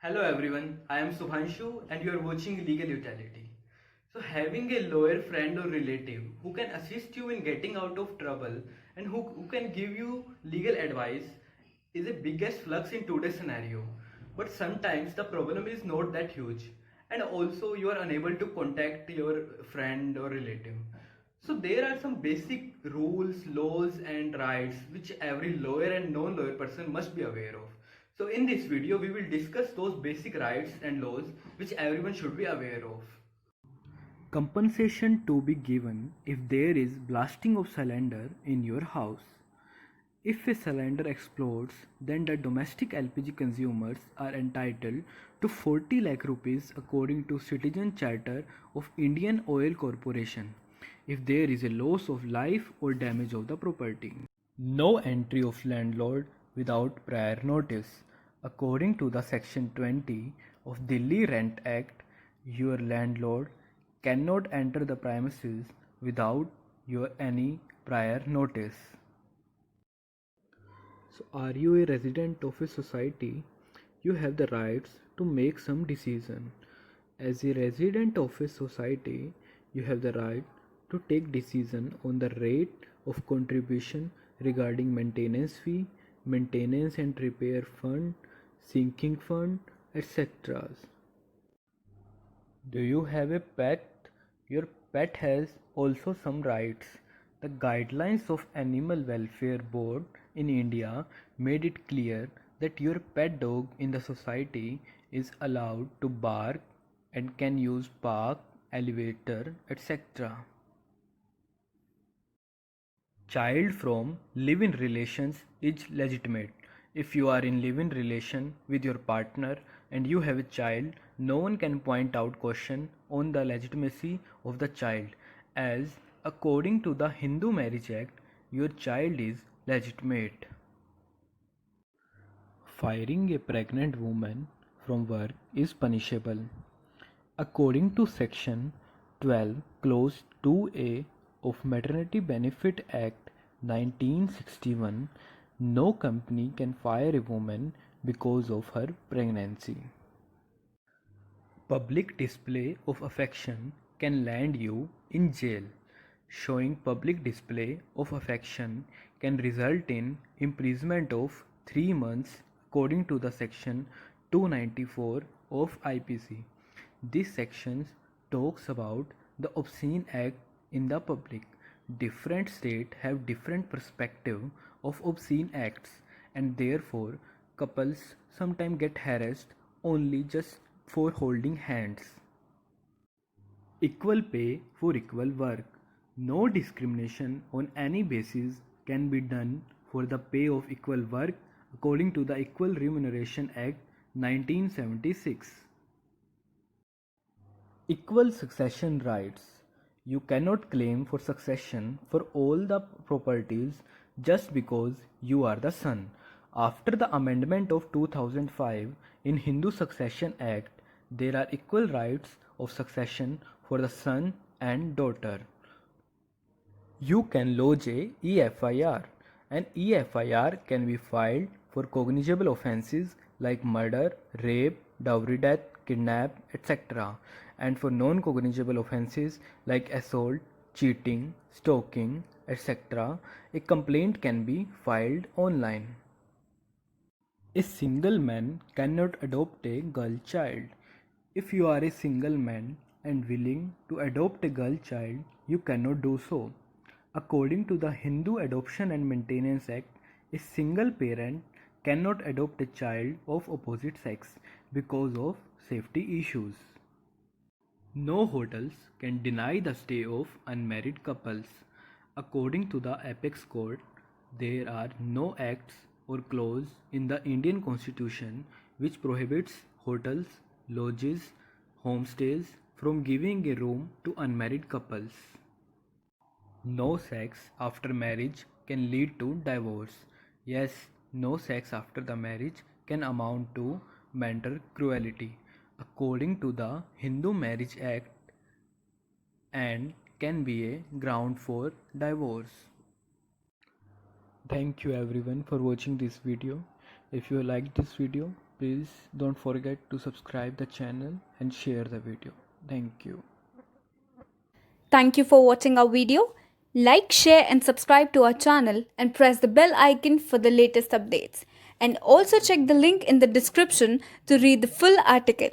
Hello everyone, I am Subhanshu and you are watching Legal Utility. So having a lawyer friend or relative who can assist you in getting out of trouble and who can give you legal advice is the biggest flux in today's scenario. But sometimes the problem is not that huge and also you are unable to contact your friend or relative. So there are some basic rules, laws and rights which every lawyer and non-lawyer person must be aware of. So in this video we will discuss those basic rights and laws which everyone should be aware of. Compensation to be given if there is blasting of cylinder in your house. If a cylinder explodes, then the domestic LPG consumers are entitled to 40 lakh rupees according to Citizen Charter of Indian Oil Corporation if there is a loss of life or damage of the property. No entry of landlord without prior notice. According to the Section 20 of Delhi Rent Act, your landlord cannot enter the premises without your any prior notice. So, are you a resident of a society? You have the rights to make some decision. As a resident of a society, you have the right to take decision on the rate of contribution regarding maintenance fee, maintenance and repair fund, sinking fund, etc. Do you have a pet? Your pet has also some rights. The guidelines of Animal Welfare Board in India made it clear that your pet dog in the society is allowed to bark and can use park, elevator, etc. Child from live-in relations is legitimate. If you are in live-in relation with your partner and you have a child, no one can point out question on the legitimacy of the child, as according to the Hindu Marriage Act, your child is legitimate. Firing a pregnant woman from work is punishable. According to Section 12, Clause 2A of Maternity Benefit Act 1961, no company can fire a woman because of her pregnancy. Public display of affection can land you in jail. Showing public display of affection can result in imprisonment of 3 months according to the section 294 of IPC. This section talks about the obscene act in the public. Different states have different perspective of obscene acts and therefore couples sometimes get harassed only just for holding hands. Equal pay for equal work. No discrimination on any basis can be done for the pay of equal work according to the Equal Remuneration Act 1976. Equal succession rights. You cannot claim for succession for all the properties just because you are the son. After the amendment of 2005 in Hindu Succession Act, there are equal rights of succession for the son and daughter. You can lodge a EFIR. An EFIR can be filed for cognizable offences like murder, rape, dowry death, kidnap, etc. and for non-cognizable offences like assault, cheating, stalking, etc. a complaint can be filed online. A single man cannot adopt a girl child. If you are a single man and willing to adopt a girl child, you cannot do so. According to the Hindu Adoption and Maintenance Act, a single parent cannot adopt a child of opposite sex because of safety issues. No hotels can deny the stay of unmarried couples. According to the Apex Court, there are no acts or clause in the Indian Constitution which prohibits hotels, lodges, homestays from giving a room to unmarried couples. No sex after marriage can lead to divorce. Yes, no sex after the marriage can amount to mental cruelty according to the Hindu Marriage Act and can be a ground for divorce. Thank you everyone for watching this video. If you liked this video, please don't forget to subscribe the channel and share the video. Thank you. Thank you for watching our video. Like, share and subscribe to our channel and press the bell icon for the latest updates. And also check the link in the description to read the full article.